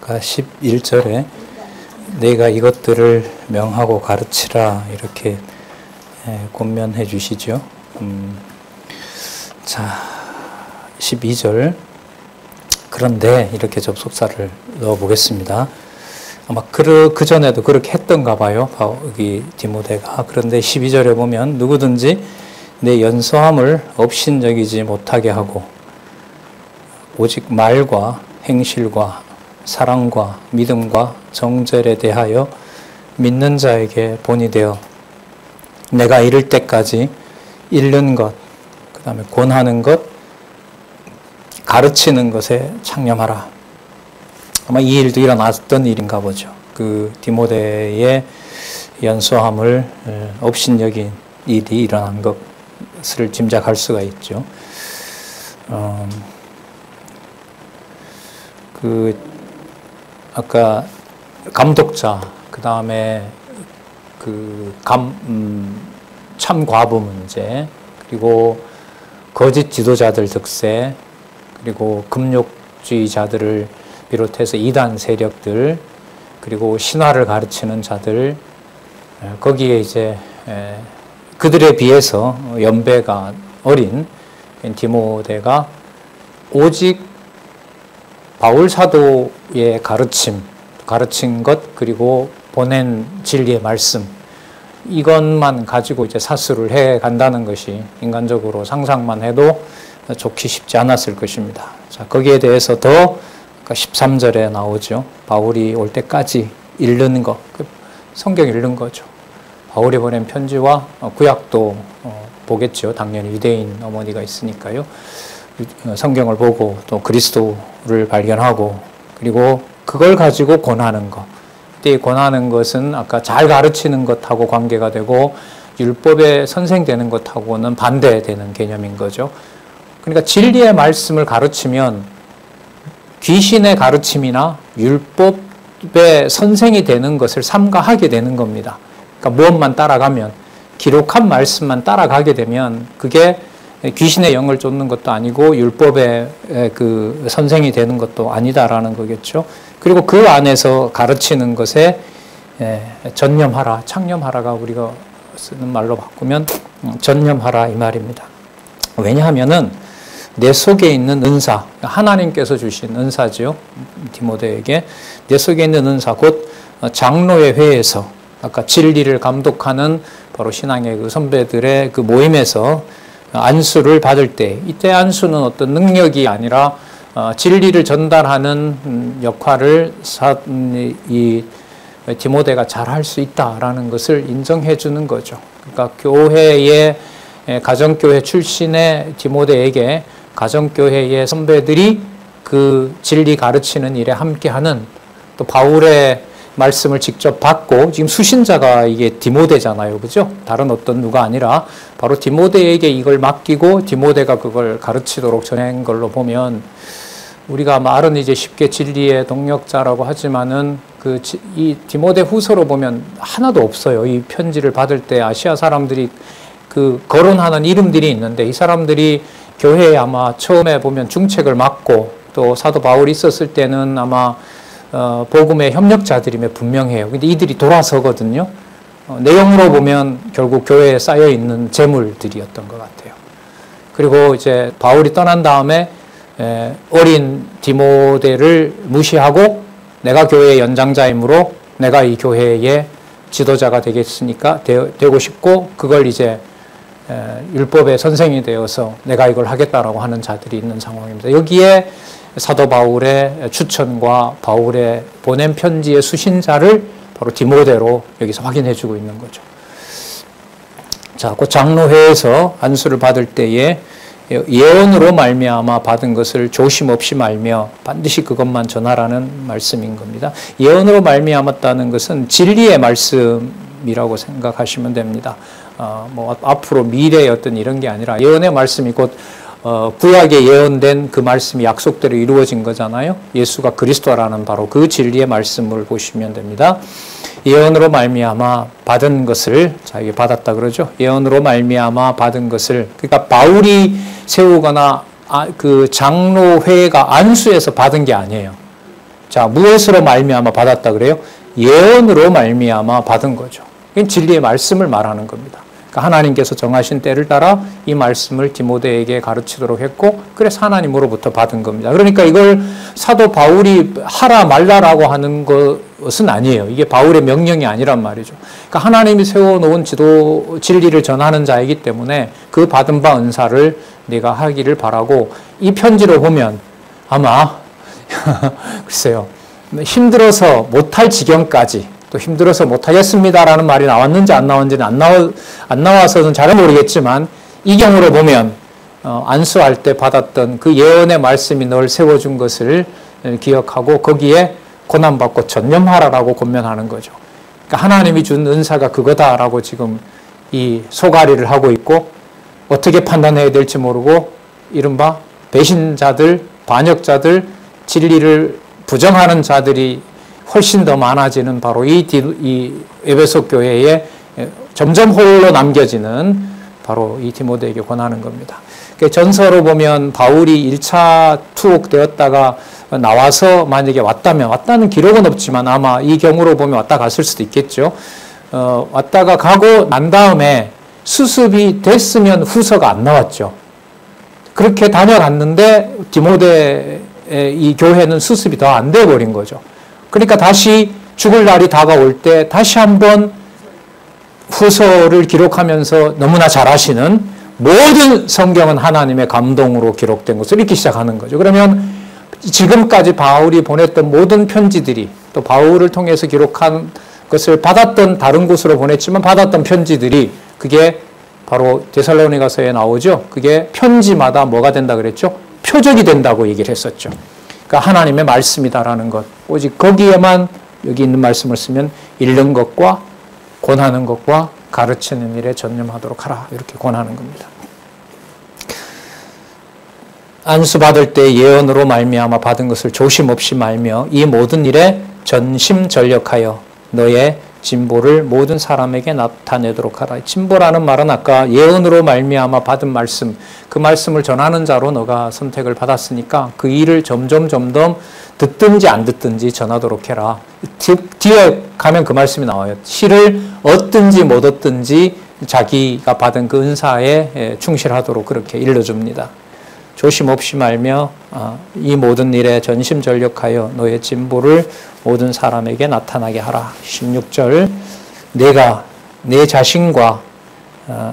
아까 11절에 내가 이것들을 명하고 가르치라 이렇게 권면해 주시죠. 자, 12절. 그런데 이렇게 접속사를 넣어 보겠습니다. 아마 그 전에도 그렇게 했던가 봐요. 여기 디모데가. 그런데 12절에 보면 누구든지 내 연소함을 업신여기지 못하게 하고 오직 말과 행실과 사랑과 믿음과 정절에 대하여 믿는 자에게 본이 되어 내가 이를 때까지 읽는 것, 그 다음에 권하는 것, 가르치는 것에 창념하라. 아마 이 일도 일어났던 일인가 보죠. 그 디모데의 연소함을 업신여긴 일이 일어난 것을 짐작할 수가 있죠. 아까 감독자, 그 다음에 참과부 문제, 그리고 거짓 지도자들 득세, 그리고 금욕주의자들을 비롯해서 이단 세력들, 그리고 신화를 가르치는 자들, 거기에 이제 그들에 비해서 연배가 어린 디모데가 오직 바울 사도의 가르친 것, 그리고 보낸 진리의 말씀, 이것만 가지고 이제 사수를 해 간다는 것이 인간적으로 상상만 해도 좋기 쉽지 않았을 것입니다. 자, 거기에 대해서 더 13절에 나오죠. 바울이 올 때까지 읽는 것, 성경 읽는 거죠. 바울이 보낸 편지와 구약도 보겠죠. 당연히 유대인 어머니가 있으니까요. 성경을 보고 또 그리스도를 발견하고, 그리고 그걸 가지고 권하는 것. 이때 권하는 것은 아까 잘 가르치는 것하고 관계가 되고 율법의 선생되는 것하고는 반대되는 개념인 거죠. 그러니까 진리의 말씀을 가르치면 귀신의 가르침이나 율법의 선생이 되는 것을 삼가하게 되는 겁니다. 그러니까 무엇만 따라가면, 기록한 말씀만 따라가게 되면 그게 귀신의 영을 쫓는 것도 아니고 율법의 그 선생이 되는 것도 아니다라는 거겠죠. 그리고 그 안에서 가르치는 것에 전념하라, 창념하라가 우리가 쓰는 말로 바꾸면 전념하라 이 말입니다. 왜냐하면은 내 속에 있는 은사, 하나님께서 주신 은사지요. 디모데에게 내 속에 있는 은사, 곧 장로의 회에서 아까 진리를 감독하는 바로 신앙의 그 선배들의 그 모임에서 안수를 받을 때, 이때 안수는 어떤 능력이 아니라 진리를 전달하는 역할을 이 디모데가 잘할 수 있다라는 것을 인정해 주는 거죠. 그러니까 교회의 가정교회 출신의 디모데에게 가정교회의 선배들이 그 진리 가르치는 일에 함께하는, 또 바울의 말씀을 직접 받고, 지금 수신자가 이게 디모데잖아요. 그죠? 다른 어떤 누가 아니라 바로 디모데에게 이걸 맡기고 디모데가 그걸 가르치도록 전한 걸로 보면, 우리가 말은 이제 쉽게 진리의 동력자라고 하지만은 이 디모데 후서로 보면 하나도 없어요. 이 편지를 받을 때 아시아 사람들이 거론하는 이름들이 있는데, 이 사람들이 교회에 아마 처음에 보면 중책을 맡고, 또 사도 바울이 있었을 때는 아마 복음의 협력자들임에 분명해요. 근데 이들이 돌아서거든요. 내용으로 보면 결국 교회에 쌓여 있는 재물들이었던 것 같아요. 그리고 이제 바울이 떠난 다음에 어린 디모데를 무시하고 내가 교회의 연장자이므로 내가 이 교회의 지도자가 되겠으니까 되고 싶고, 그걸 이제 율법의 선생이 되어서 내가 이걸 하겠다라고 하는 자들이 있는 상황입니다. 여기에 사도 바울의 추천과 바울의 보낸 편지의 수신자를 바로 디모데로 여기서 확인해 주고 있는 거죠. 자, 그 장로회에서 안수를 받을 때에 예언으로 말미암아 받은 것을 조심 없이 말며 반드시 그것만 전하라는 말씀인 겁니다. 예언으로 말미암았다는 것은 진리의 말씀이라고 생각하시면 됩니다. 앞으로 미래의 어떤 이런 게 아니라 예언의 말씀이 곧 구약에 예언된 그 말씀이 약속대로 이루어진 거잖아요. 예수가 그리스도라는 바로 그 진리의 말씀을 보시면 됩니다. 예언으로 말미암아 받은 것을, 자, 이게 받았다 그러죠. 예언으로 말미암아 받은 것을, 그러니까 바울이 세우거나 그 장로회가 안수해서 받은 게 아니에요. 자, 무엇으로 말미암아 받았다 그래요? 예언으로 말미암아 받은 거죠. 이건 진리의 말씀을 말하는 겁니다. 그러니까 하나님께서 정하신 때를 따라 이 말씀을 디모데에게 가르치도록 했고, 그래서 하나님으로부터 받은 겁니다. 그러니까 이걸 사도 바울이 하라 말라라고 하는 것은 아니에요. 이게 바울의 명령이 아니란 말이죠. 그러니까 하나님이 세워놓은 진리를 전하는 자이기 때문에 그 받은 바 은사를 네가 하기를 바라고, 이 편지로 보면 아마 글쎄요, 힘들어서 못할 지경까지, 또 힘들어서 못하겠습니다라는 말이 나왔는지 안 나왔는지는 안 나와서는 잘 모르겠지만, 이 경우로 보면 안수할 때 받았던 그 예언의 말씀이 널 세워준 것을 기억하고 거기에 고난받고 전념하라라고 권면하는 거죠. 그러니까 하나님이 준 은사가 그거다라고 지금 이 소가리를 하고 있고, 어떻게 판단해야 될지 모르고 이른바 배신자들, 반역자들, 진리를 부정하는 자들이 훨씬 더 많아지는 바로 이 에베소 교회에 점점 홀로 남겨지는 바로 이 디모데에게 권하는 겁니다. 전서로 보면 바울이 1차 투옥되었다가 나와서 만약에 왔다는 기록은 없지만 아마 이 경우로 보면 왔다 갔을 수도 있겠죠. 왔다가 가고 난 다음에 수습이 됐으면 후서가 안 나왔죠. 그렇게 다녀갔는데 디모데 이 교회는 수습이 더 안 돼 버린 거죠. 그러니까 다시 죽을 날이 다가올 때 다시 한번 후서를 기록하면서 너무나 잘 아시는 모든 성경은 하나님의 감동으로 기록된 것을 읽기 시작하는 거죠. 그러면 지금까지 바울이 보냈던 모든 편지들이, 또 바울을 통해서 기록한 것을 받았던, 다른 곳으로 보냈지만 받았던 편지들이, 그게 바로 데살로니가서에 나오죠. 그게 편지마다 뭐가 된다 그랬죠? 표적이 된다고 얘기를 했었죠. 그러니까 하나님의 말씀이다라는 것. 오직 거기에만 여기 있는 말씀을 쓰면 읽는 것과 권하는 것과 가르치는 일에 전념하도록 하라. 이렇게 권하는 겁니다. 안수받을 때 예언으로 말미암아 받은 것을 조심 없이 말며 이 모든 일에 전심전력하여 너의 진보를 모든 사람에게 나타내도록 하라. 진보라는 말은 아까 예언으로 말미암아 받은 말씀, 그 말씀을 전하는 자로 너가 선택을 받았으니까 그 일을 점점 듣든지 안 듣든지 전하도록 해라. 뒤에 가면 그 말씀이 나와요. 실을 얻든지 못 얻든지 자기가 받은 그 은사에 충실하도록 그렇게 일러줍니다. 조심 없이 말며 이 모든 일에 전심전력하여 너의 진보를 모든 사람에게 나타나게 하라. 16절, 내가 내 자신과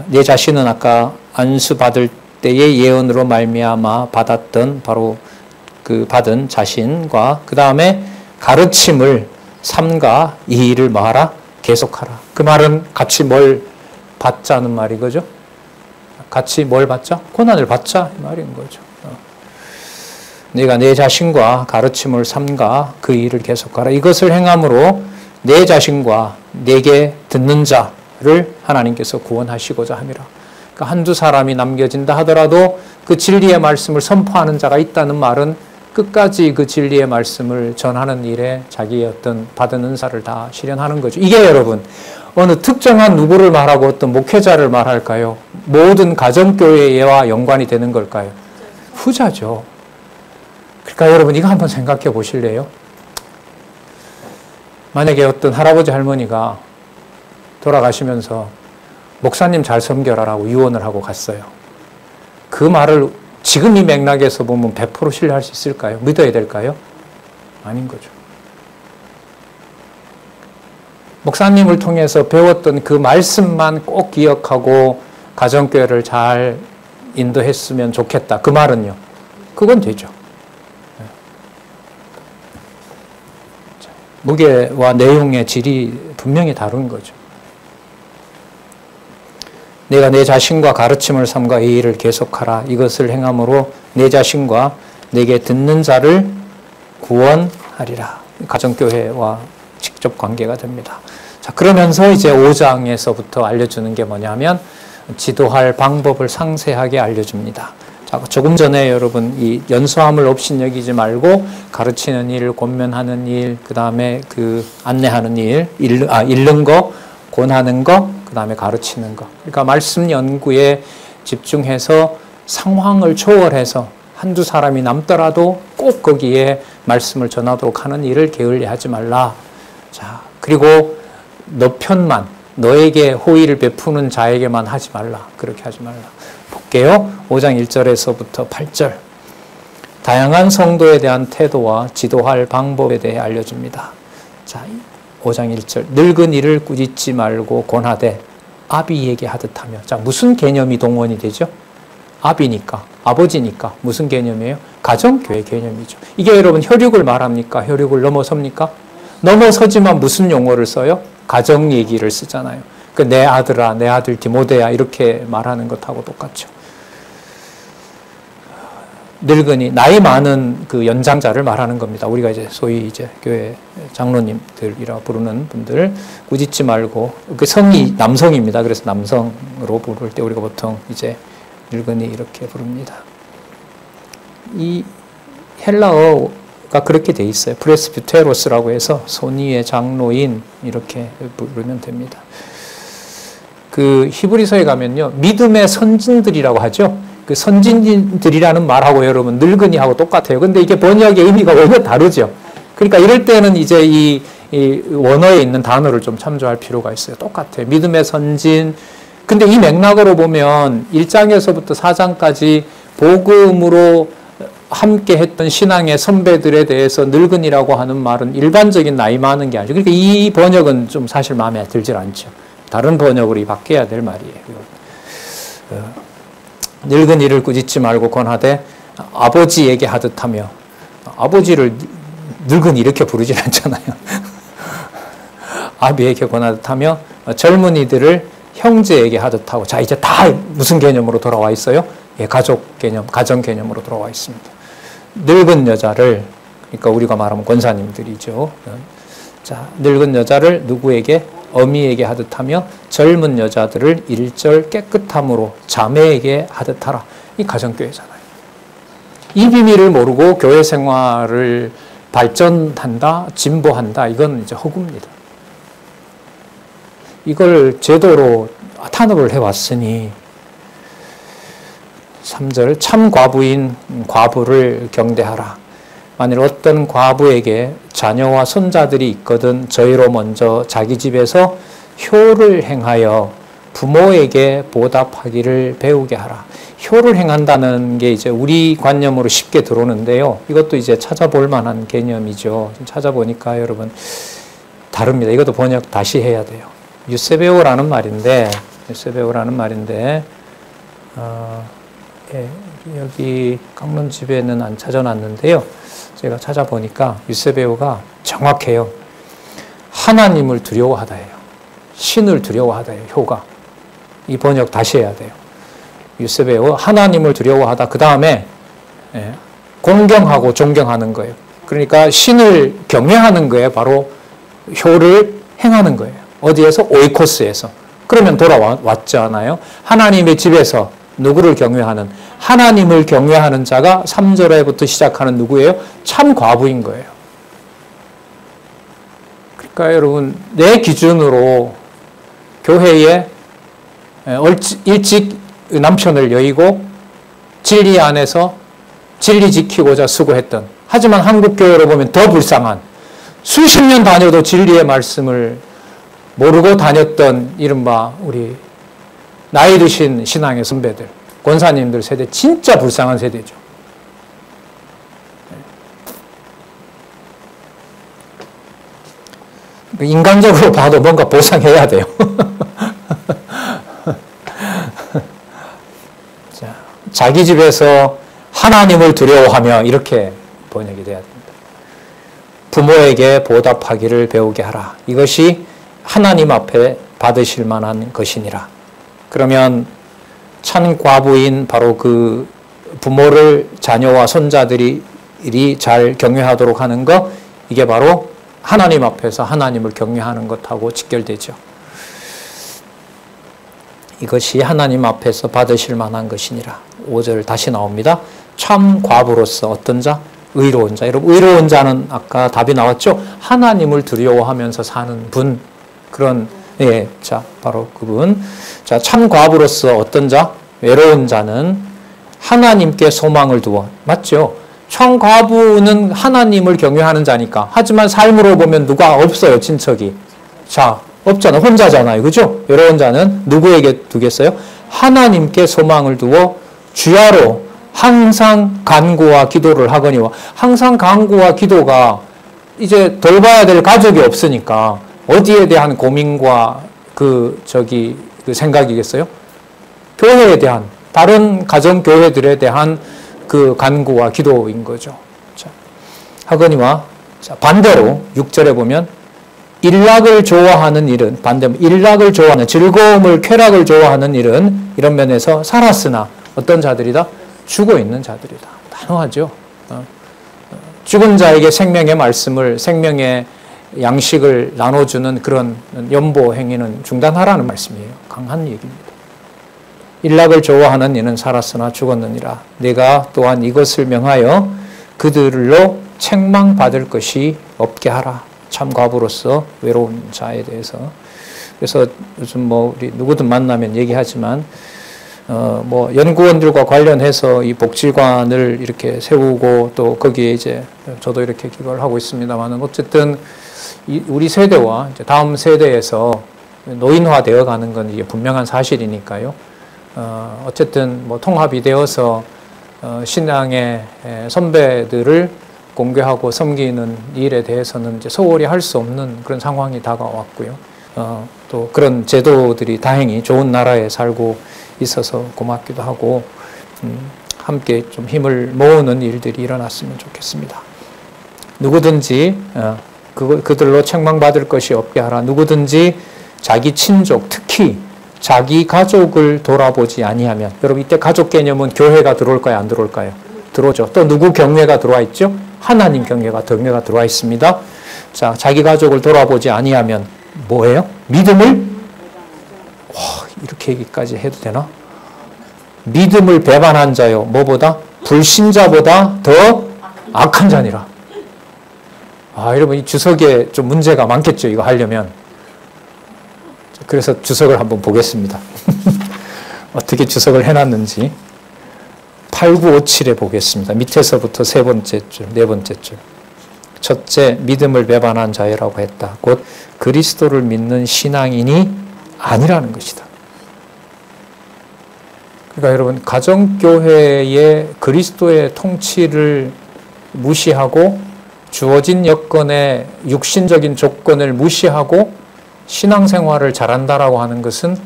내 자신은 아까 안수 받을 때의 예언으로 말미암아 받았던 바로 그 받은 자신과 그 다음에 가르침을 삼가 이 일을 뭐하라? 계속하라. 그 말은 같이 뭘 받자는 말이 거죠. 같이 뭘 받자? 고난을 받자 이 말인 거죠. 내가 내 자신과 가르침을 삼가 그 일을 계속하라. 이것을 행함으로 내 자신과 내게 듣는 자를 하나님께서 구원하시고자 함이라. 그러니까 한두 사람이 남겨진다 하더라도 그 진리의 말씀을 선포하는 자가 있다는 말은 끝까지 그 진리의 말씀을 전하는 일에 자기의 어떤 받은 은사를 다 실현하는 거죠. 이게 여러분 어느 특정한 누구를 말하고 어떤 목회자를 말할까요? 모든 가정교회와 연관이 되는 걸까요? 후자죠. 그러니까 여러분 이거 한번 생각해 보실래요? 만약에 어떤 할아버지 할머니가 돌아가시면서 목사님 잘 섬겨라라고 유언을 하고 갔어요. 그 말을 지금 이 맥락에서 보면 100% 신뢰할 수 있을까요? 믿어야 될까요? 아닌 거죠. 목사님을 통해서 배웠던 그 말씀만 꼭 기억하고 가정교회를 잘 인도했으면 좋겠다. 그 말은요. 그건 되죠. 무게와 내용의 질이 분명히 다른 거죠. 내가 내 자신과 가르침을 삼가 이 일을 계속하라. 이것을 행함으로 내 자신과 내게 듣는 자를 구원하리라. 가정교회와 직접 관계가 됩니다. 자, 그러면서 이제 5장에서부터 알려주는 게 뭐냐면 지도할 방법을 상세하게 알려줍니다. 자, 조금 전에 여러분 이 연소함을 업신여기지 말고 가르치는 일, 권면하는 일, 그 다음에 그 안내하는 일, 읽는 거, 권하는 거, 그 다음에 가르치는 거. 그러니까 말씀 연구에 집중해서 상황을 초월해서 한두 사람이 남더라도 꼭 거기에 말씀을 전하도록 하는 일을 게을리하지 말라. 자, 그리고 너 편만, 너에게 호의를 베푸는 자에게만 하지 말라. 그렇게 하지 말라. 볼게요. 5장 1절에서부터 8절. 다양한 성도에 대한 태도와 지도할 방법에 대해 알려줍니다. 자, 5장 1절. 늙은 이를 꾸짖지 말고 권하되 아비에게 하듯 하며. 자, 무슨 개념이 동원이 되죠? 아비니까, 아버지니까. 무슨 개념이에요? 가정교회 개념이죠. 이게 여러분 혈육을 말합니까? 혈육을 넘어섭니까? 넘어서지만 무슨 용어를 써요? 가정 얘기를 쓰잖아요. 그 내 아들아, 내 아들 디모데야 이렇게 말하는 것하고 똑같죠. 늙은이, 나이 많은 그 연장자를 말하는 겁니다. 우리가 이제 소위 이제 교회 장로님들이라 부르는 분들 꾸짖지 말고, 그 성이 남성입니다. 그래서 남성으로 부를 때 우리가 보통 이제 늙은이 이렇게 부릅니다. 이 헬라어가 그렇게 돼 있어요. 프레스비테로스라고 해서 손위의 장로인 이렇게 부르면 됩니다. 그 히브리서에 가면요, 믿음의 선진들이라고 하죠. 그 선진들이라는 말하고 여러분 늙은이하고 똑같아요. 근데 이게 번역의 의미가 원래 다르죠. 그러니까 이럴 때는 이제 이 원어에 있는 단어를 좀 참조할 필요가 있어요. 똑같아요. 믿음의 선진. 근데 이 맥락으로 보면 1장에서부터 4장까지 복음으로 함께 했던 신앙의 선배들에 대해서 늙은이라고 하는 말은 일반적인 나이 많은 게 아니죠. 그러니까 이 번역은 좀 사실 마음에 들질 않죠. 다른 번역으로 바뀌어야 될 말이에요. 늙은이를 꾸짖지 말고 권하되 아버지에게 하듯 하며. 아버지를 늙은이 이렇게 부르진 않잖아요. 아비에게 권하듯 하며 젊은이들을 형제에게 하듯 하고. 자, 이제 다 무슨 개념으로 돌아와 있어요? 예, 가족 개념, 가정 개념으로 돌아와 있습니다. 늙은 여자를, 그러니까 우리가 말하면 권사님들이죠. 자, 늙은 여자를 누구에게? 어미에게 하듯 하며 젊은 여자들을 일절 깨끗함으로 자매에게 하듯 하라. 이 가정교회잖아요. 이 비밀을 모르고 교회 생활을 발전한다, 진보한다, 이건 이제 허구입니다. 이걸 제도로 탄압을 해왔으니 3절 참 과부인 과부를 경대하라. 만일 어떤 과부에게 자녀와 손자들이 있거든 저희로 먼저 자기 집에서 효를 행하여 부모에게 보답하기를 배우게 하라. 효를 행한다는 게 이제 우리 관념으로 쉽게 들어오는데요. 이것도 이제 찾아볼 만한 개념이죠. 찾아보니까 여러분 다릅니다. 이것도 번역 다시 해야 돼요. 유세베오라는 말인데, 예, 여기 강론집에는 안 찾아놨는데요. 제가 찾아보니까 유세베오가 정확해요. 하나님을 두려워하다예요. 신을 두려워하다예요. 효가. 이 번역 다시 해야 돼요. 유세베오 하나님을 두려워하다. 그 다음에 공경하고 존경하는 거예요. 그러니까 신을 경외하는 거예요. 바로 효를 행하는 거예요. 어디에서? 오이코스에서. 그러면 돌아왔잖아요. 하나님의 집에서 누구를 경외하는? 하나님을 경외하는 자가 3절에부터 시작하는 누구예요? 참 과부인 거예요. 그러니까 여러분, 내 기준으로 교회에 일찍 남편을 여의고 진리 안에서 진리 지키고자 수고했던, 하지만 한국교회로 보면 더 불쌍한, 수십 년 다녀도 진리의 말씀을 모르고 다녔던 이른바 우리 나이 드신 신앙의 선배들, 권사님들 세대, 진짜 불쌍한 세대죠. 인간적으로 봐도 뭔가 보상해야 돼요. 자, 자기 집에서 하나님을 두려워하며 이렇게 번역이 돼야 됩니다. 부모에게 보답하기를 배우게 하라. 이것이 하나님 앞에 받으실 만한 것이니라. 그러면 참 과부인 바로 그 부모를 자녀와 손자들이 잘 경외하도록 하는 것, 이게 바로 하나님 앞에서 하나님을 경외하는 것하고 직결되죠. 이것이 하나님 앞에서 받으실 만한 것이니라. 5절 다시 나옵니다. 참 과부로서 어떤 자? 의로운 자. 여러분, 의로운 자는 아까 답이 나왔죠? 하나님을 두려워하면서 사는 분. 그런, 예, 자, 바로 그분. 자, 참 과부로서 어떤 자? 외로운 자는 하나님께 소망을 두어. 맞죠? 청과부는 하나님을 경외하는 자니까. 하지만 삶으로 보면 누가 없어요, 친척이. 자, 없잖아. 혼자잖아요. 그죠? 외로운 자는 누구에게 두겠어요? 하나님께 소망을 두어 주야로 항상 간구와 기도를 하거니와. 항상 간구와 기도가 이제 돌봐야 될 가족이 없으니까 어디에 대한 고민과 그 생각이겠어요? 교회에 대한, 다른 가정교회들에 대한 그 간구와 기도인 거죠. 자, 하거니와, 자, 반대로 6절에 보면 일락을 좋아하는 일은, 반대로 일락을 좋아하는, 즐거움을, 쾌락을 좋아하는 일은 이런 면에서 살았으나 어떤 자들이다? 죽어 있는 자들이다. 단호하죠. 죽은 자에게 생명의 말씀을, 생명의 양식을 나눠주는 그런 연보 행위는 중단하라는 말씀이에요. 강한 얘기입니다. 일락을 좋아하는 이는 살았으나 죽었느니라. 내가 또한 이것을 명하여 그들로 책망받을 것이 없게 하라. 참 과부로서 외로운 자에 대해서. 그래서 요즘 우리 누구든 만나면 얘기하지만 연구원들과 관련해서 이 복지관을 이렇게 세우고 또 거기에 이제 저도 이렇게 기도를 하고 있습니다만은 어쨌든 우리 세대와 이제 다음 세대에서 노인화되어 가는 건 이게 분명한 사실이니까요. 어쨌든 통합이 되어서 신앙의 선배들을 공개하고 섬기는 일에 대해서는 이제 소홀히 할 수 없는 그런 상황이 다가왔고요. 또 그런 제도들이 다행히 좋은 나라에 살고 있어서 고맙기도 하고 함께 좀 힘을 모으는 일들이 일어났으면 좋겠습니다. 누구든지 그들로 책망받을 것이 없게 하라. 누구든지 자기 친족, 특히 자기 가족을 돌아보지 아니하면. 여러분 이때 가족 개념은 교회가 들어올까요? 안 들어올까요? 들어오죠. 또 누구 경외가 들어와 있죠? 하나님 경외가 들어와 있습니다. 자, 자기 가족을 돌아보지 아니하면 뭐예요? 믿음을 이렇게 얘기까지 해도 되나? 믿음을 배반한 자요. 뭐보다? 불신자보다 더 악한 자니라. 여러분 이 주석에 좀 문제가 많겠죠. 이거 하려면. 그래서 주석을 한번 보겠습니다. 어떻게 주석을 해놨는지. 8957에 보겠습니다. 밑에서부터 세 번째 줄, 네 번째 줄. 첫째, 믿음을 배반한 자라고 했다. 곧 그리스도를 믿는 신앙인이 아니라는 것이다. 그러니까 여러분 가정교회의 그리스도의 통치를 무시하고 주어진 여건의 육신적인 조건을 무시하고 신앙생활을 잘한다라고 하는 것은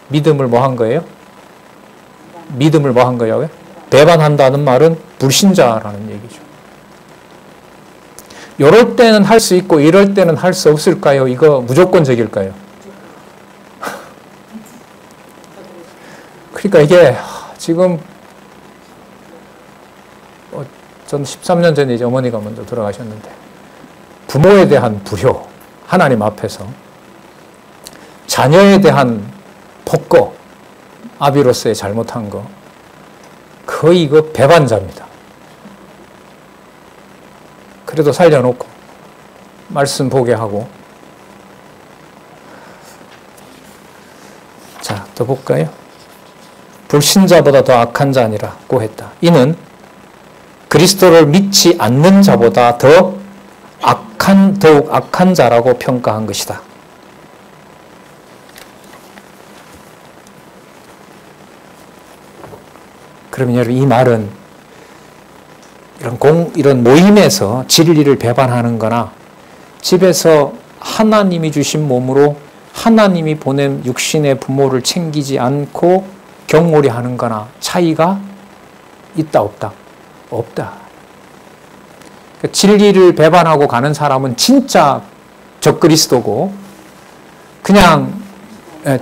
믿음을 뭐 한 거예요? 믿음을 뭐 한 거예요? 배반한다는 말은 불신자라는 얘기죠. 이럴 때는 할 수 있고 이럴 때는 할 수 없을까요? 이거 무조건적일까요? 그러니까 이게 지금 전 13년 전에 이제 어머니가 먼저 돌아가셨는데 부모에 대한 불효, 하나님 앞에서 자녀에 대한 폭거, 아비로서의 잘못한 거 거의 이거 배반자입니다. 그래도 살려놓고 말씀 보게 하고. 자, 더 볼까요? 불신자보다 더 악한 자니라고 했다. 이는 그리스도를 믿지 않는 자보다 더욱 악한 자라고 평가한 것이다. 그러면 여러분 이 말은 이런 모임에서 진리를 배반하는 거나 집에서 하나님이 주신 몸으로 하나님이 보낸 육신의 부모를 챙기지 않고 경홀히 하는 거나 차이가 있다 없다? 없다. 그러니까 진리를 배반하고 가는 사람은 진짜 적그리스도고 그냥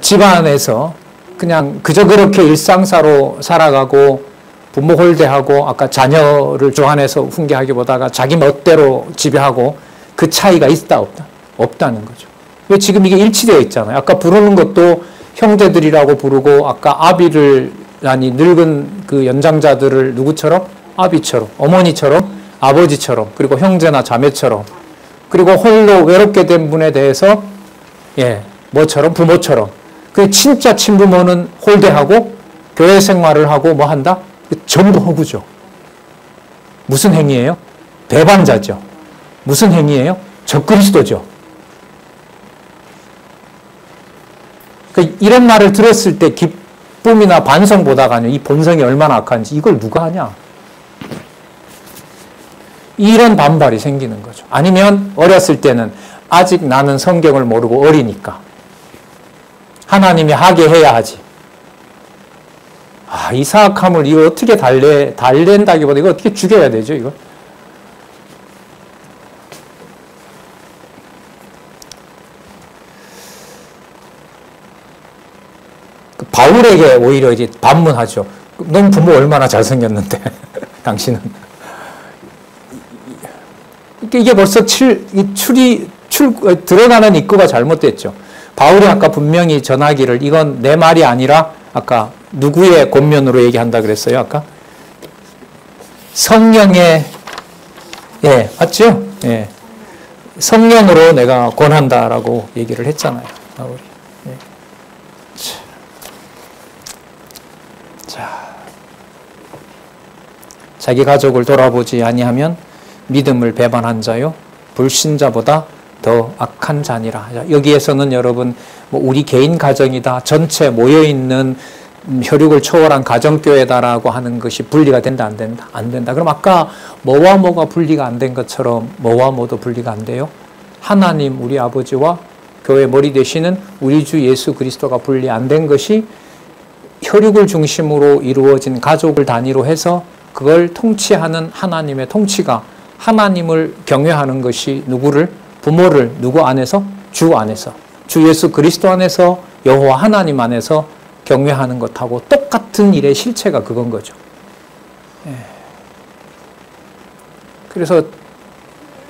집안에서 그냥 그저 그렇게 일상사로 살아가고 부모 홀대하고 아까 자녀를 주안에서 훈계하기보다가 자기 멋대로 지배하고 그 차이가 있다 없다? 없다는 거죠. 왜 지금 이게 일치되어 있잖아요. 아까 부르는 것도 형제들이라고 부르고 아까 아비를 아니 늙은 그 연장자들을 누구처럼? 아비처럼, 어머니처럼, 아버지처럼, 그리고 형제나 자매처럼, 그리고 홀로 외롭게 된 분에 대해서 뭐처럼? 부모처럼. 그 진짜 친부모는 홀대하고 교회 생활을 하고 뭐 한다? 전부 허구죠. 무슨 행위예요? 배반자죠. 무슨 행위예요? 적그리스도죠. 그러니까 이런 말을 들었을 때 기쁨이나 반성보다가 아니라 이 본성이 얼마나 악한지 이걸 누가 하냐? 이런 반발이 생기는 거죠. 아니면 어렸을 때는 아직 나는 성경을 모르고 어리니까 하나님이 하게 해야 하지. 이 사악함을 이거 어떻게 달랜다기보다 이거 어떻게 죽여야 되죠, 이거? 바울에게 오히려 이제 반문하죠. 넌 부모 얼마나 잘생겼는데, 당신은. 이게 벌써 들어가는 입구가 잘못됐죠. 바울이 아까 분명히 전하기를 이건 내 말이 아니라 아까 누구의 권면으로 얘기한다 그랬어요, 아까? 성령의, 예, 맞죠? 예. 성령으로 내가 권한다라고 얘기를 했잖아요, 바울이. 예. 자, 자기 가족을 돌아보지 아니하면 믿음을 배반한 자요 불신자보다 더 악한 자니라. 여기에서는 여러분 뭐 우리 개인 가정이다, 전체 모여있는 혈육을 초월한 가정교회다라고 하는 것이 분리가 된다, 안 된다? 안 된다. 그럼 아까 뭐와 뭐가 분리가 안 된 것처럼 뭐와 뭐도 분리가 안 돼요? 하나님 우리 아버지와 교회 머리 되시는 우리 주 예수 그리스도가 분리 안 된 것이 혈육을 중심으로 이루어진 가족을 단위로 해서 그걸 통치하는 하나님의 통치가, 하나님을 경외하는 것이 누구를? 부모를 누구 안에서? 주 안에서, 주 예수 그리스도 안에서, 여호와 하나님 안에서 경외하는 것하고 똑같은 일의 실체가 그건 거죠. 예. 그래서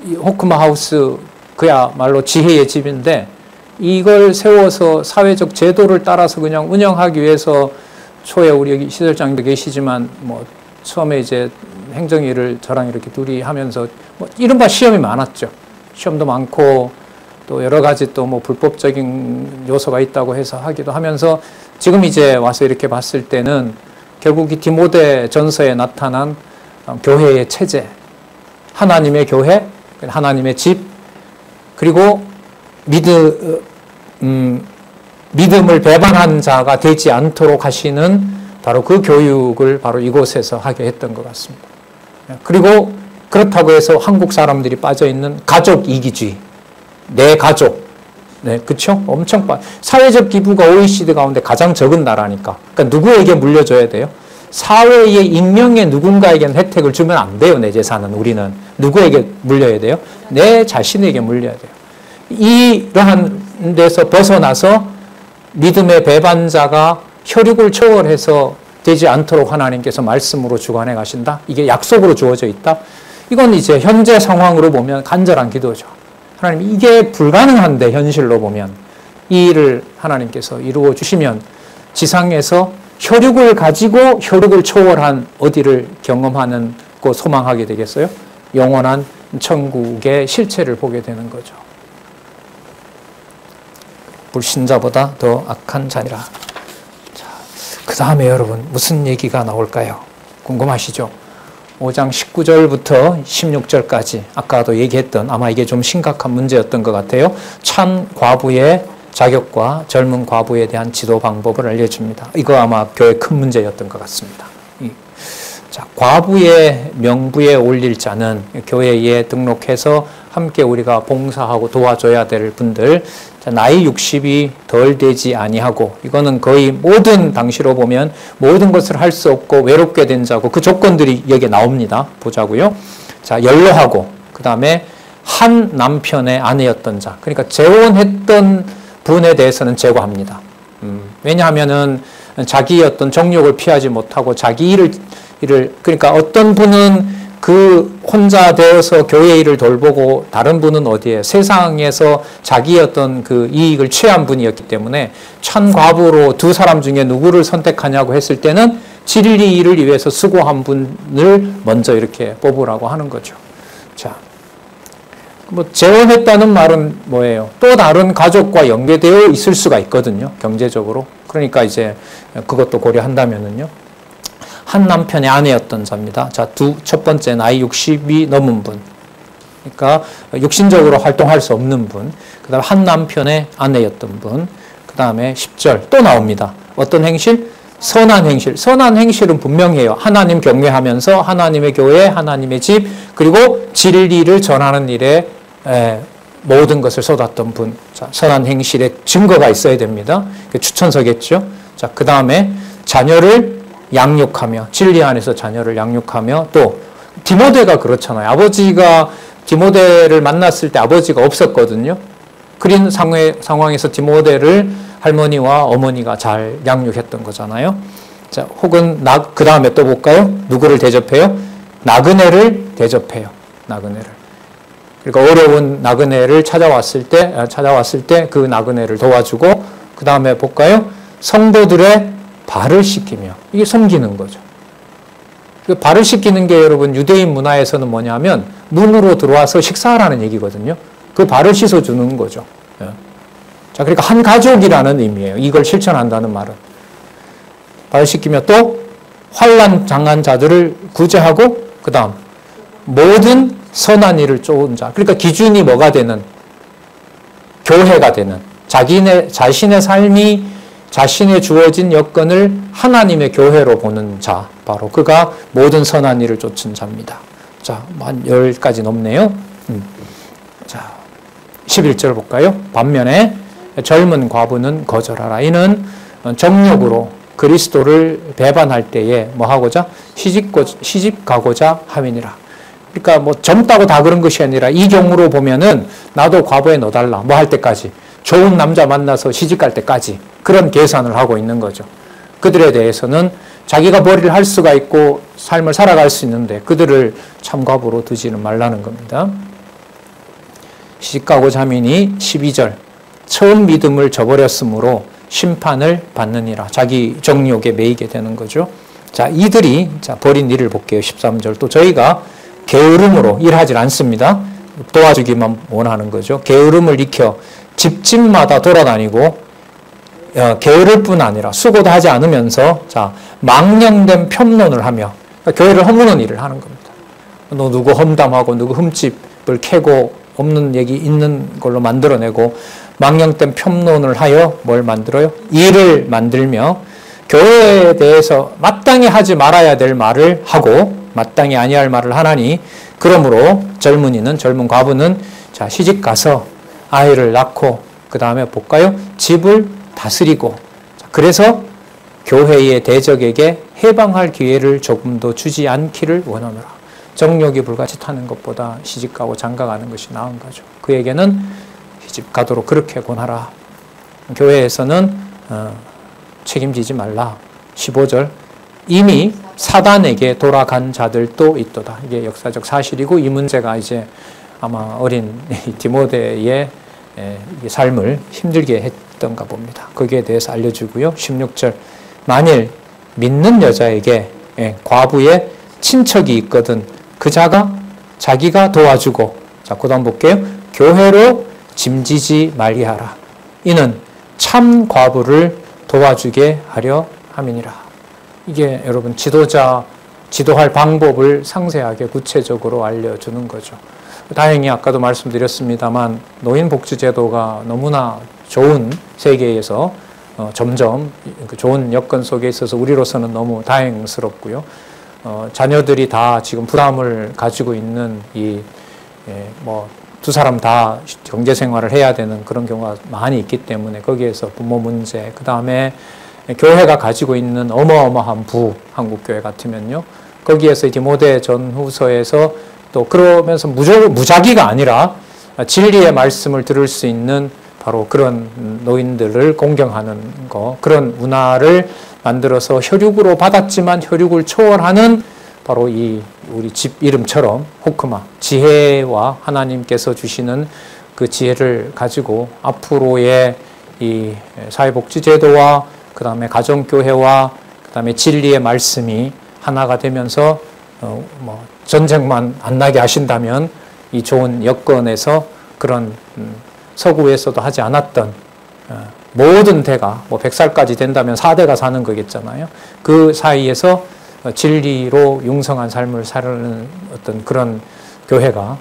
이 호크마 하우스 그야말로 지혜의 집인데 이걸 세워서 사회적 제도를 따라서 그냥 운영하기 위해서 초에 우리 여기 시설장님도 계시지만 뭐 처음에 이제 행정일을 저랑 이렇게 둘이 하면서 뭐 이른바 시험이 많았죠. 시험도 많고 또 여러 가지 또 뭐 불법적인 요소가 있다고 해서 하기도 하면서 지금 이제 와서 이렇게 봤을 때는 결국 이 디모데 전서에 나타난 교회의 체제, 하나님의 교회, 하나님의 집, 그리고 믿음을 배반한 자가 되지 않도록 하시는 바로 그 교육을 바로 이곳에서 하게 했던 것 같습니다. 그리고 그렇다고 해서 한국 사람들이 빠져있는 가족 이기주의, 내 가족, 네, 그쵸? 엄청 사회적 기부가 OECD 가운데 가장 적은 나라니까. 그러니까 누구에게 물려줘야 돼요? 사회의 익명의 누군가에게는 혜택을 주면 안 돼요, 내 재산은. 우리는 누구에게 물려야 돼요? 내 자신에게 물려야 돼요. 이러한 데서 벗어나서 믿음의 배반자가 혈육을 초월해서 되지 않도록 하나님께서 말씀으로 주관해 가신다. 이게 약속으로 주어져 있다. 이건 이제 현재 상황으로 보면 간절한 기도죠. 하나님, 이게 불가능한데 현실로 보면 이 일을 하나님께서 이루어 주시면 지상에서 혈육을 가지고 혈육을 초월한 어디를 경험하는 고 소망하게 되겠어요? 영원한 천국의 실체를 보게 되는 거죠. 불신자보다 더 악한 자니라. 자, 그 다음에 여러분 무슨 얘기가 나올까요? 궁금하시죠? 5장 19절부터 16절까지 아까도 얘기했던, 아마 이게 좀 심각한 문제였던 것 같아요. 찬 과부의 자격과 젊은 과부에 대한 지도 방법을 알려줍니다. 이거 아마 교회 큰 문제였던 것 같습니다. 자, 과부의 명부에 올릴 자는 교회에 등록해서 함께 우리가 봉사하고 도와줘야 될 분들, 나이 60이 덜 되지 아니하고, 이거는 거의 모든 당시로 보면 모든 것을 할 수 없고 외롭게 된 자고, 그 조건들이 여기에 나옵니다. 보자고요. 자, 연로하고, 그 다음에 한 남편의 아내였던 자, 그러니까 재혼했던 분에 대해서는 제거합니다. 왜냐하면은 자기의 어떤 정욕을 피하지 못하고 자기 일을 그러니까 어떤 분은 그 혼자 되어서 교회 일을 돌보고 다른 분은 어디에 세상에서 자기의 어떤 그 이익을 취한 분이었기 때문에 찬과부로 두 사람 중에 누구를 선택하냐고 했을 때는 진리 일을 위해서 수고한 분을 먼저 이렇게 뽑으라고 하는 거죠. 자, 뭐 재혼했다는 말은 뭐예요? 또 다른 가족과 연계되어 있을 수가 있거든요, 경제적으로. 그러니까 이제 그것도 고려한다면은요. 한 남편의 아내였던 자입니다. 자, 첫 번째 나이 60이 넘은 분. 그러니까 육신적으로 활동할 수 없는 분. 그 다음에 한 남편의 아내였던 분. 그 다음에 10절 또 나옵니다. 어떤 행실? 선한 행실. 선한 행실은 분명해요. 하나님 경외하면서 하나님의 교회, 하나님의 집, 그리고 진리를 전하는 일에 모든 것을 쏟았던 분. 자, 선한 행실의 증거가 있어야 됩니다. 추천서겠죠. 자, 그 다음에 자녀를 양육하며, 진리 안에서 자녀를 양육하며, 또 디모데가 그렇잖아요. 아버지가 디모데를 만났을 때 아버지가 없었거든요. 그런 상황에서 디모데를 할머니와 어머니가 잘 양육했던 거잖아요. 자, 혹은 그 다음에 또 볼까요? 누구를 대접해요? 나그네를 대접해요. 나그네를. 그러니까 어려운 나그네를 찾아왔을 때 그 나그네를 도와주고, 그 다음에 볼까요? 성도들의 발을 씻기며. 이게 섬기는 거죠. 그 발을 씻기는 게 여러분 유대인 문화에서는 뭐냐면 문으로 들어와서 식사하라는 얘기거든요. 그 발을 씻어주는 거죠. 자, 그러니까 한 가족이라는 의미예요. 이걸 실천한다는 말은. 발 씻기며 또 환난 당한 자들을 구제하고, 그 다음 모든 선한 일을 쫓은 자. 그러니까 기준이 뭐가 되는? 교회가 되는. 자신의 삶이 자신의 주어진 여건을 하나님의 교회로 보는 자. 바로 그가 모든 선한 일을 쫓은 자입니다. 자, 한 10가지 넘네요. 자, 11절 볼까요? 반면에 젊은 과부는 거절하라. 이는 정욕으로 그리스도를 배반할 때에 뭐 하고자? 시집 가고자 함이니라. 그러니까 뭐 젊다고 다 그런 것이 아니라 이 경우로 보면은 나도 과부에 넣어달라. 뭐 할 때까지? 좋은 남자 만나서 시집 갈 때까지. 그런 계산을 하고 있는 거죠. 그들에 대해서는 자기가 머리를 할 수가 있고 삶을 살아갈 수 있는데 그들을 참과부로 두지는 말라는 겁니다. 시집가고자 함이니 12절 처음 믿음을 저버렸으므로 심판을 받느니라. 자기 정욕에 매이게 되는 거죠. 자, 이들이 벌인 일을 볼게요. 13절 또 저희가 게으름으로 일하지 않습니다. 도와주기만 원하는 거죠. 게으름을 익혀 집집마다 돌아다니고 게으를 뿐 아니라 수고도 하지 않으면서 망령된 편론을 하며 교회를 허무는 일을 하는 겁니다. 누구 험담하고 누구 흠집을 캐고 없는 얘기 있는 걸로 만들어내고 망령된 편론을 하여 뭘 만들어요? 일을 만들며 교회에 대해서 마땅히 하지 말아야 될 말을 하고 마땅히 아니할 말을 하나니 그러므로 젊은 과부는 시집 가서 아이를 낳고 그 다음에 볼까요? 집을 다스리고 그래서 교회의 대적에게 해방할 기회를 조금 더 주지 않기를 원하노라. 정욕이 불같이 타는 것보다 시집가고 장가가는 것이 나은 거죠. 그에게는 시집 가도록 그렇게 권하라. 교회에서는 책임지지 말라. 15절 이미 사단에게 돌아간 자들도 있도다. 이게 역사적 사실이고 이 문제가 이제 아마 어린 디모데의 삶을 힘들게 했던가 봅니다. 거기에 대해서 알려주고요. 16절 만일 믿는 여자에게 과부의 친척이 있거든 그 자가 자기가 도와주고 그 다음 볼게요. 교회로 짐지지 말리하라. 이는 참 과부를 도와주게 하려 함이니라. 이게 여러분 지도할 방법을 상세하게 구체적으로 알려주는 거죠. 다행히 아까도 말씀드렸습니다만 노인복지제도가 너무나 좋은 세계에서 점점 좋은 여건 속에 있어서 우리로서는 너무 다행스럽고요. 자녀들이 다 지금 부담을 가지고 있는 두 사람 다 경제생활을 해야 되는 그런 경우가 많이 있기 때문에 거기에서 부모 문제, 그 다음에 교회가 가지고 있는 어마어마한 한국교회 같으면요. 거기에서 디모데 전후서에서 또 그러면서 무작위가 아니라 진리의 말씀을 들을 수 있는 바로 그런 노인들을 공경하는 거, 그런 문화를 만들어서 혈육으로 받았지만 혈육을 초월하는 바로 우리 집 이름처럼 호크마, 지혜와 하나님께서 주시는 그 지혜를 가지고 앞으로의 이 사회복지제도와 그 다음에 가정교회와 그 다음에 진리의 말씀이 하나가 되면서 전쟁만 안 나게 하신다면 이 좋은 여건에서 그런 서구에서도 하지 않았던 모든 대가 100살까지 된다면 4대가 사는 거겠잖아요. 그 사이에서 진리로 융성한 삶을 사는 어떤 그런 교회가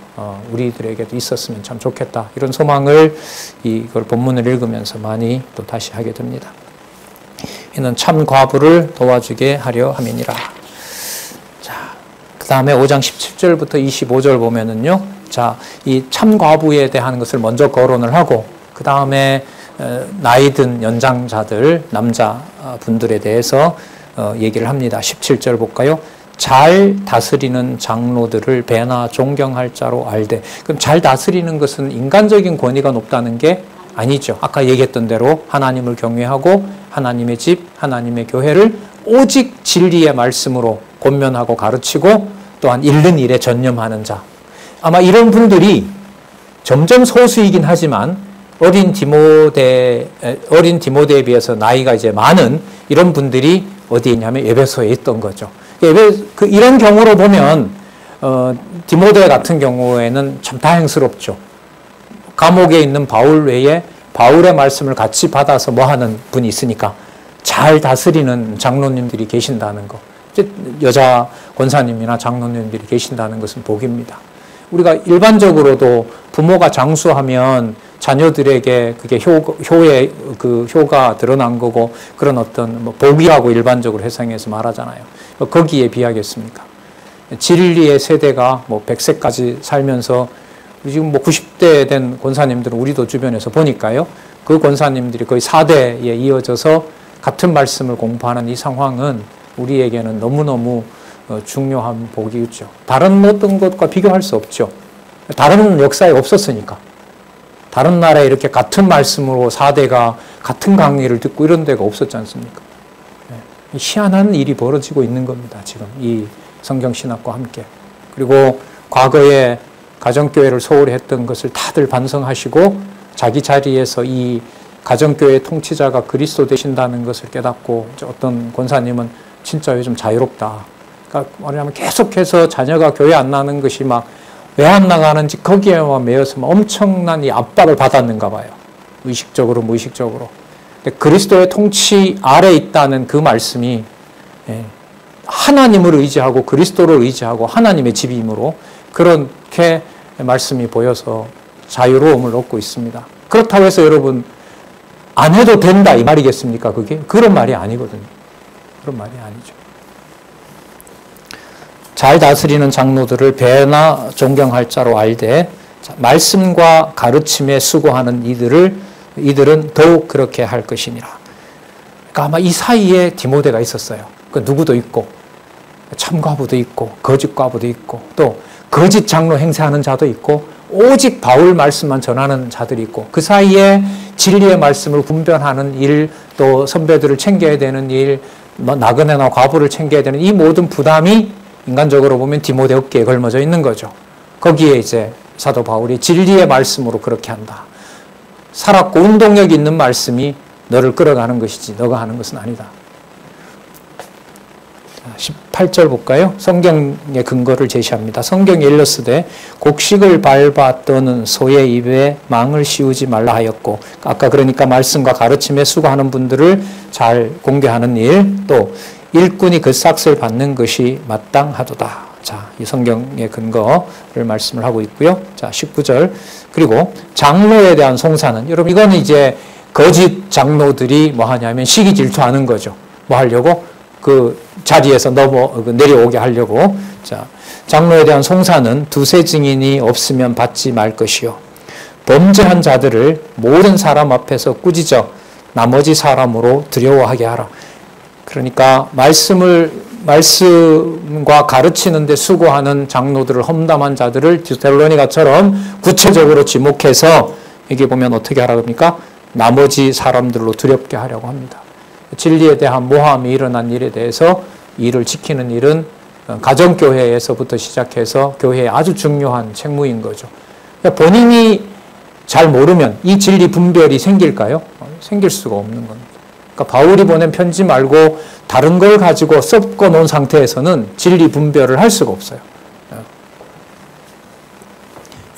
우리들에게도 있었으면 참 좋겠다. 이런 소망을 이걸 본문을 읽으면서 많이 또 다시 하게 됩니다. 이는 참 과부를 도와주게 하려 함이니라. 자, 그 다음에 5장 17절부터 25절 보면은요. 자, 이 참 과부에 대한 것을 먼저 거론을 하고 그 다음에 나이 든 연장자들, 남자분들에 대해서 얘기를 합니다. 17절 볼까요? 잘 다스리는 장로들을 배나 존경할 자로 알되. 그럼 잘 다스리는 것은 인간적인 권위가 높다는 게 아니죠. 아까 얘기했던 대로 하나님을 경외하고 하나님의 집, 하나님의 교회를 오직 진리의 말씀으로 권면하고 가르치고 또한 읽는 일에 전념하는 자. 아마 이런 분들이 점점 소수이긴 하지만 어린 디모데에 비해서 나이가 이제 많은 이런 분들이 어디에 있냐면 에베소에 있던 거죠. 이런 경우로 보면 디모데 같은 경우에는 참 다행스럽죠. 감옥에 있는 바울 외에 바울의 말씀을 같이 받아서 뭐 하는 분이 있으니까 잘 다스리는 장로님들이 계신다는 거. 여자 권사님이나 장로님들이 계신다는 것은 복입니다. 우리가 일반적으로도 부모가 장수하면 자녀들에게 그게 효의 그 효가 드러난 거고 그런 어떤 뭐 복이라고 일반적으로 해상해서 말하잖아요. 거기에 비하겠습니까? 진리의 세대가 뭐 100세까지 살면서 지금 뭐 90대 된 권사님들은 우리도 주변에서 보니까요. 그 권사님들이 거의 4대에 이어져서 같은 말씀을 공부하는 이 상황은 우리에게는 너무너무 중요한 복이죠. 다른 어떤 것과 비교할 수 없죠. 다른 역사에 없었으니까. 다른 나라에 이렇게 같은 말씀으로 4대가 같은 강의를 듣고 이런 데가 없었지 않습니까? 희한한 일이 벌어지고 있는 겁니다. 지금 이 성경신학과 함께. 그리고 과거에 가정교회를 소홀히 했던 것을 다들 반성하시고 자기 자리에서 이 가정교회 통치자가 그리스도 되신다는 것을 깨닫고 어떤 권사님은 진짜 요즘 자유롭다. 그러니까 뭐냐면 계속해서 자녀가 교회 안 나는 것이 막 왜 안 나가는지 거기에만 매여서 엄청난 이 압박을 받았는가 봐요. 의식적으로 무의식적으로. 근데 그리스도의 통치 아래 있다는 그 말씀이 하나님을 의지하고 그리스도를 의지하고 하나님의 집이므로 그렇게 말씀이 보여서 자유로움을 얻고 있습니다. 그렇다고 해서 여러분 안 해도 된다 이 말이겠습니까? 그게? 그런 말이 아니거든요. 그런 말이 아니죠. 잘 다스리는 장로들을 배나 존경할 자로 알되 말씀과 가르침에 수고하는 이들은 더욱 그렇게 할 것이니라. 그러니까 아마 이 사이에 디모데가 있었어요. 그 누구도 있고 참과부도 있고 거짓과부도 있고 또 거짓 장로 행세하는 자도 있고 오직 바울 말씀만 전하는 자들이 있고 그 사이에 진리의 말씀을 분별하는 일, 또 선배들을 챙겨야 되는 일, 나그네나 과부를 챙겨야 되는 이 모든 부담이 인간적으로 보면 디모데 어깨에 걸머져 있는 거죠. 거기에 이제 사도 바울이 진리의 말씀으로 그렇게 한다. 살았고 운동력 있는 말씀이 너를 끌어가는 것이지 너가 하는 것은 아니다. 18절 볼까요? 성경의 근거를 제시합니다. 성경에 일렀으되 곡식을 밟아 떠는 소의 입에 망을 씌우지 말라 하였고, 아까 그러니까 말씀과 가르침에 수고하는 분들을 잘 공개하는 일, 또 일꾼이 그 삭을 받는 것이 마땅하도다. 자, 이 성경의 근거를 말씀을 하고 있고요. 자, 19절. 그리고 장로에 대한 송사는, 여러분 이거는 이제 거짓 장로들이 뭐 하냐면 시기 질투하는 거죠. 뭐 하려고? 그 자리에서 내려오게 하려고. 자, 장로에 대한 송사는 두세 증인이 없으면 받지 말 것이요. 범죄한 자들을 모든 사람 앞에서 꾸짖어 나머지 사람으로 두려워하게 하라. 그러니까 말씀과 가르치는 데 수고하는 장로들을, 험담한 자들을 데살로니가처럼 구체적으로 지목해서 여기 보면 어떻게 하라고 합니까? 나머지 사람들로 두렵게 하려고 합니다. 진리에 대한 모함이 일어난 일에 대해서 이를 지키는 일은 가정교회에서부터 시작해서 교회의 아주 중요한 책무인 거죠. 그러니까 본인이 잘 모르면 이 진리 분별이 생길까요? 생길 수가 없는 겁니다. 그러니까 바울이 보낸 편지 말고 다른 걸 가지고 섞어 놓은 상태에서는 진리 분별을 할 수가 없어요.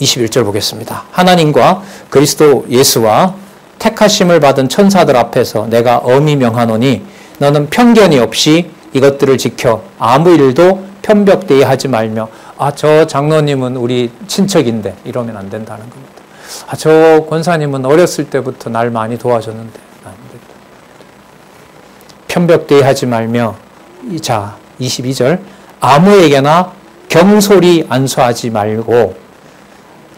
21절 보겠습니다. 하나님과 그리스도 예수와 택하심을 받은 천사들 앞에서 내가 엄히 명하노니 너는 편견이 없이 이것들을 지켜 아무 일도 편벽되이 하지 말며, 저 장로님은 우리 친척인데 이러면 안 된다는 겁니다. 저 권사님은 어렸을 때부터 날 많이 도와줬는데 안 된다. 편벽되이 하지 말며, 자 22절, 아무에게나 경솔히 안수하지 말고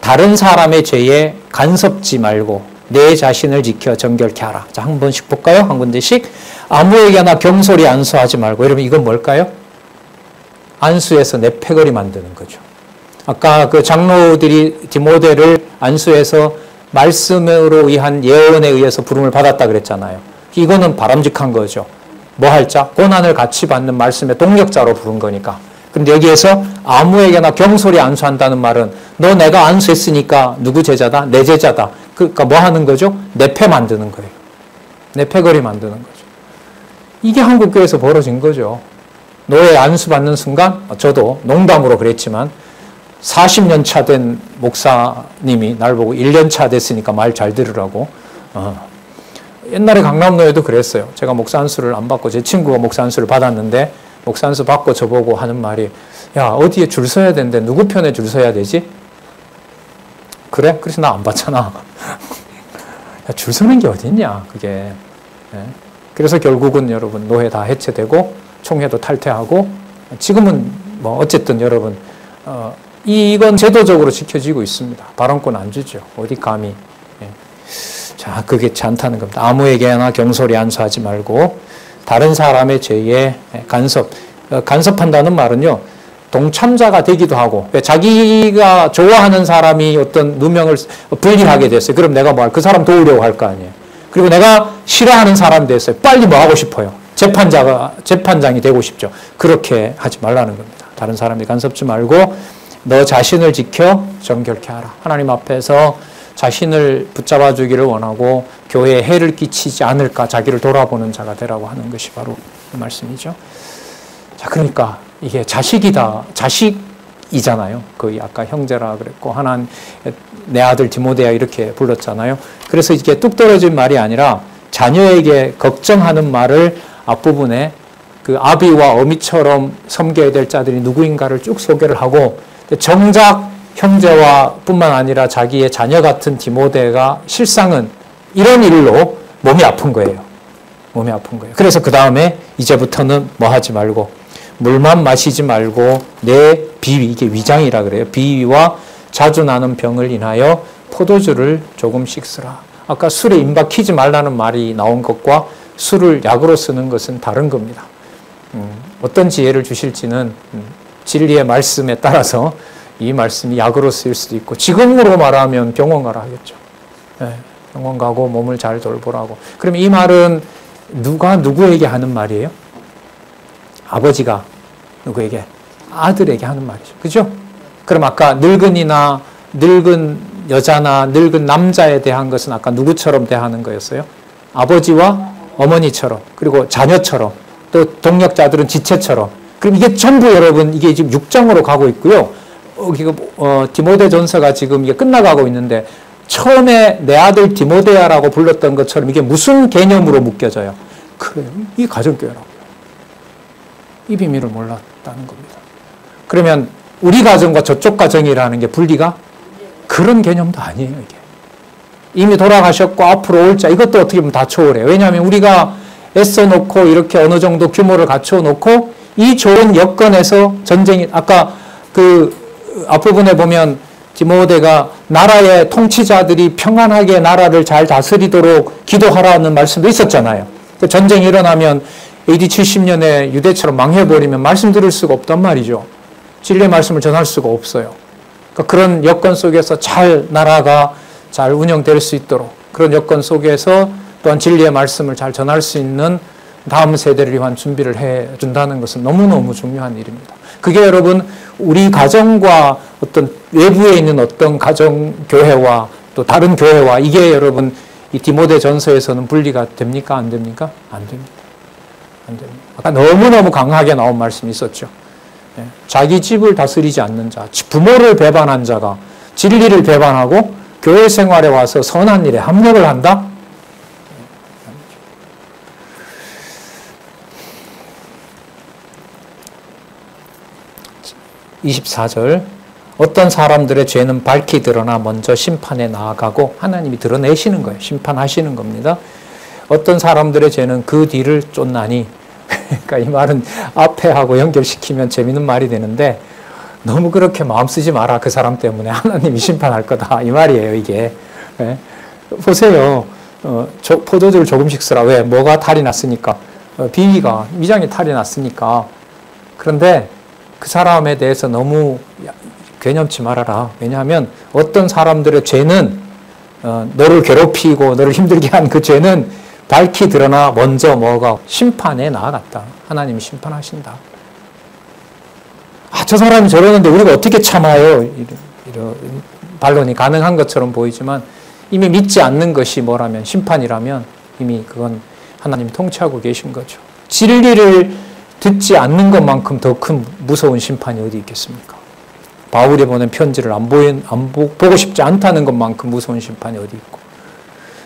다른 사람의 죄에 간섭지 말고 내 자신을 지켜 정결케 하라. 자, 한 번씩 볼까요? 한 군데씩. 아무에게나 경솔히 안수하지 말고. 여러분, 이건 뭘까요? 안수해서 내 패거리 만드는 거죠. 아까 그 장로들이 디모데를 안수해서 말씀으로 의한 예언에 의해서 부름을 받았다 그랬잖아요. 이거는 바람직한 거죠. 뭐 할 자? 고난을 같이 받는 말씀의 동력자로 부른 거니까. 근데 여기에서 아무에게나 경솔히 안수한다는 말은 너 내가 안수했으니까 누구 제자다? 내 제자다. 그러니까 뭐 하는 거죠? 내 패 만드는 거예요. 내 패거리 만드는 거죠. 이게 한국교회에서 벌어진 거죠. 노예 안수받는 순간, 저도 농담으로 그랬지만 40년 차 된 목사님이 날 보고 1년 차 됐으니까 말 잘 들으라고. 옛날에 강남노예도 그랬어요. 제가 목사 안수를 안 받고 제 친구가 목사 안수를 받았는데 목사 안수 받고 저보고 하는 말이, 야, 어디에 줄 서야 되는데 누구 편에 줄 서야 되지? 그래? 그래서 나 안 받잖아. 야, 줄 서는 게 어딨냐, 그게. 네. 그래서 결국은 여러분 노예 다 해체되고 총회도 탈퇴하고 지금은 뭐 어쨌든 여러분 이건 제도적으로 지켜지고 있습니다. 발언권 안 주죠. 어디 감히. 예. 자, 그게 않다는 겁니다. 아무에게나 경솔히 안수하지 말고 다른 사람의 죄에 간섭한다는 말은요, 동참자가 되기도 하고, 자기가 좋아하는 사람이 어떤 누명을 불리하게 됐어요. 그럼 내가 뭐 그 사람 도우려고 할 거 아니에요. 그리고 내가 싫어하는 사람 됐어요. 빨리 뭐 하고 싶어요. 재판장이 되고 싶죠. 그렇게 하지 말라는 겁니다. 다른 사람이 간섭지 말고 너 자신을 지켜 정결케 하라. 하나님 앞에서 자신을 붙잡아 주기를 원하고 교회에 해를 끼치지 않을까 자기를 돌아보는 자가 되라고 하는 것이 바로 그 말씀이죠. 자, 그러니까 이게 자식이잖아요. 거의 아까 형제라 그랬고, 하나는 내 아들 디모데야 이렇게 불렀잖아요. 그래서 이게 뚝 떨어진 말이 아니라 자녀에게 걱정하는 말을 앞부분에 그 아비와 어미처럼 섬겨야 될 자들이 누구인가를 쭉 소개를 하고, 정작 형제와 뿐만 아니라 자기의 자녀 같은 디모데가 실상은 이런 일로 몸이 아픈 거예요. 몸이 아픈 거예요. 그래서 그 다음에 이제부터는 뭐 하지 말고, 물만 마시지 말고 내 비위, 이게 위장이라 그래요. 비위와 자주 나는 병을 인하여 포도주를 조금씩 쓰라. 아까 술에 임박히지 말라는 말이 나온 것과 술을 약으로 쓰는 것은 다른 겁니다. 어떤 지혜를 주실지는 진리의 말씀에 따라서 이 말씀이 약으로 쓰일 수도 있고, 지금으로 말하면 병원 가라 하겠죠. 네, 병원 가고 몸을 잘 돌보라고. 그럼 이 말은 누가 누구에게 하는 말이에요? 아버지가 누구에게? 아들에게 하는 말이죠. 그죠? 그럼 아까 늙은이나 늙은 여자나 늙은 남자에 대한 것은 아까 누구처럼 대하는 거였어요? 아버지와 어머니처럼, 그리고 자녀처럼, 또 동력자들은 지체처럼. 그럼 이게 전부 여러분, 이게 지금 6장으로 가고 있고요. 디모데 전서가 지금 이게 끝나가고 있는데, 처음에 내 아들 디모데야라고 불렀던 것처럼 이게 무슨 개념으로 묶여져요? 그래요. 이 가정교회라고요. 이 비밀을 몰랐다는 겁니다. 그러면 우리 가정과 저쪽 가정이라는 게 분리가? 그런 개념도 아니에요, 이게. 이미 돌아가셨고 앞으로 올 자, 이것도 어떻게 보면 다 초월해요. 왜냐하면 우리가 애써 놓고 이렇게 어느 정도 규모를 갖춰 놓고 이 좋은 여건에서 전쟁이, 아까 그 앞부분에 보면 디모데가 나라의 통치자들이 평안하게 나라를 잘 다스리도록 기도하라는 말씀도 있었잖아요. 전쟁이 일어나면 AD 70년에 유대처럼 망해버리면 말씀 들을 수가 없단 말이죠. 진리의 말씀을 전할 수가 없어요. 그러니까 그런 여건 속에서 나라가 잘 운영될 수 있도록, 그런 여건 속에서 또한 진리의 말씀을 잘 전할 수 있는 다음 세대를 위한 준비를 해준다는 것은 너무너무 중요한 일입니다. 그게 여러분, 우리 가정과 어떤 외부에 있는 어떤 가정 교회와 또 다른 교회와 이게 여러분 이 디모데 전서에서는 분리가 됩니까? 안 됩니까? 안 됩니다. 안 됩니다. 아까 너무너무 강하게 나온 말씀이 있었죠. 자기 집을 다스리지 않는 자, 부모를 배반한 자가 진리를 배반하고 교회 생활에 와서 선한 일에 합력을 한다? 24절 어떤 사람들의 죄는 밝히 드러나 먼저 심판에 나아가고 하나님이 드러내시는 거예요. 심판하시는 겁니다. 어떤 사람들의 죄는 그 뒤를 쫓나니 그러니까 이 말은 앞에 하고 연결시키면 재밌는 말이 되는데 너무 그렇게 마음 쓰지 마라. 그 사람 때문에 하나님이 심판할 거다. 이 말이에요. 이게. 네. 보세요. 포도주를 조금씩 쓰라. 왜? 뭐가 탈이 났으니까. 비위가 위장이 탈이 났으니까. 그런데 그 사람에 대해서 너무 괴념치 말아라. 왜냐하면 어떤 사람들의 죄는 너를 괴롭히고 너를 힘들게 한 그 죄는 밝히 드러나 먼저 뭐가 심판에 나아갔다. 하나님이 심판하신다. 저 사람이 저러는데 우리가 어떻게 참아요? 이런 반론이 가능한 것처럼 보이지만 이미 믿지 않는 것이 뭐라면 심판이라면 이미 그건 하나님이 통치하고 계신 거죠. 진리를 듣지 않는 것만큼 더 큰 무서운 심판이 어디 있겠습니까? 바울이 보낸 편지를 보고 싶지 않다는 것만큼 무서운 심판이 어디 있고.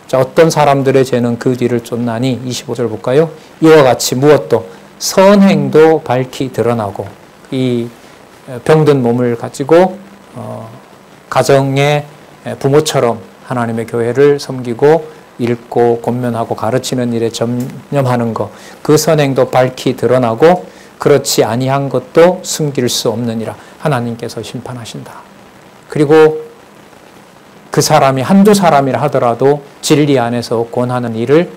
자, 어떤 사람들의 죄는 그 뒤를 쫓나니 25절 볼까요? 이와 같이 무엇도 선행도 밝히 드러나고 이 병든 몸을 가지고 가정의 부모처럼 하나님의 교회를 섬기고 읽고 권면하고 가르치는 일에 전념하는 것, 그 선행도 밝히 드러나고 그렇지 아니한 것도 숨길 수 없느니라. 하나님께서 심판하신다. 그리고 그 사람이 한두 사람이라 하더라도 진리 안에서 권하는 일을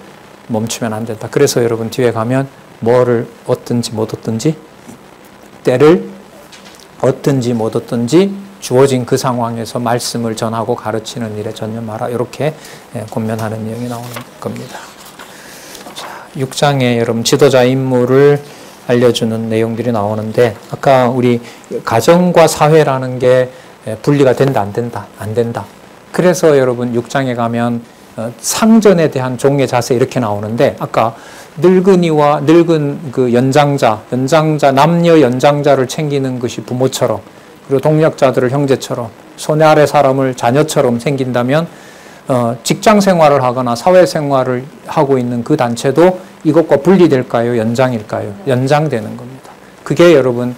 멈추면 안 된다. 그래서 여러분 뒤에 가면 뭐를 얻든지 못 얻든지 때를 얻든지 못 얻든지 주어진 그 상황에서 말씀을 전하고 가르치는 일에 전념하라. 이렇게 권면하는 내용이 나오는 겁니다. 자, 6장에 여러분 지도자 임무를 알려주는 내용들이 나오는데 아까 우리 가정과 사회라는 게 분리가 된다 안 된다? 안 된다. 그래서 여러분 6장에 가면 상전에 대한 종의 자세 이렇게 나오는데 아까 늙은이와 늙은 그 연장자, 남녀 연장자를 챙기는 것이 부모처럼 그리고 동력자들을 형제처럼 손에 아래 사람을 자녀처럼 생긴다면 직장 생활을 하거나 사회 생활을 하고 있는 그 단체도 이것과 분리될까요? 연장일까요? 연장되는 겁니다. 그게 여러분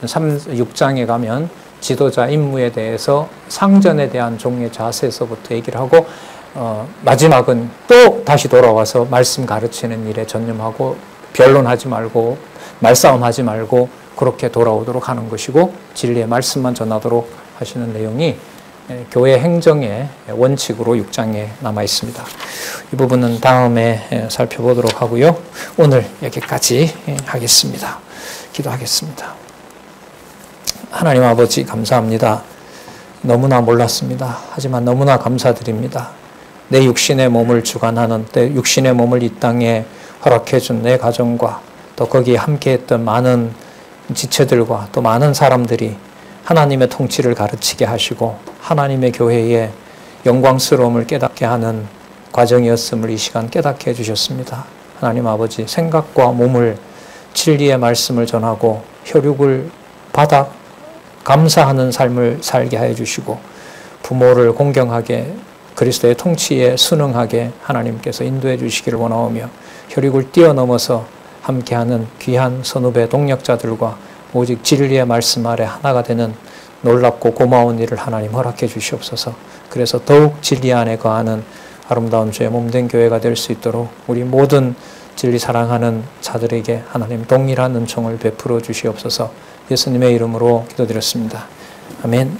6장에 가면 지도자 임무에 대해서 상전에 대한 종의 자세에서부터 얘기를 하고 마지막은 또 다시 돌아와서 말씀 가르치는 일에 전념하고 변론하지 말고 말싸움하지 말고 그렇게 돌아오도록 하는 것이고 진리의 말씀만 전하도록 하시는 내용이 교회 행정의 원칙으로 6장에 남아 있습니다. 이 부분은 다음에 살펴보도록 하고요. 오늘 여기까지 하겠습니다. 기도하겠습니다. 하나님 아버지 감사합니다. 너무나 몰랐습니다. 하지만 너무나 감사드립니다. 내 육신의 몸을 주관하는 내 육신의 몸을 이 땅에 허락해 준 내 가정과 또 거기에 함께했던 많은 지체들과 또 많은 사람들이 하나님의 통치를 가르치게 하시고 하나님의 교회의 영광스러움을 깨닫게 하는 과정이었음을 이 시간 깨닫게 해주셨습니다. 하나님 아버지 생각과 몸을 진리의 말씀을 전하고 혈육을 받아 감사하는 삶을 살게 해 주시고 부모를 공경하게 그리스도의 통치에 순응하게 하나님께서 인도해 주시기를 원하오며 혈육을 뛰어넘어서 함께하는 귀한 선후배 동력자들과 오직 진리의 말씀 아래 하나가 되는 놀랍고 고마운 일을 하나님 허락해 주시옵소서. 그래서 더욱 진리 안에 거하는 아름다운 주의 몸된 교회가 될 수 있도록 우리 모든 진리 사랑하는 자들에게 하나님 동일한 은총을 베풀어 주시옵소서. 예수님의 이름으로 기도드렸습니다. 아멘.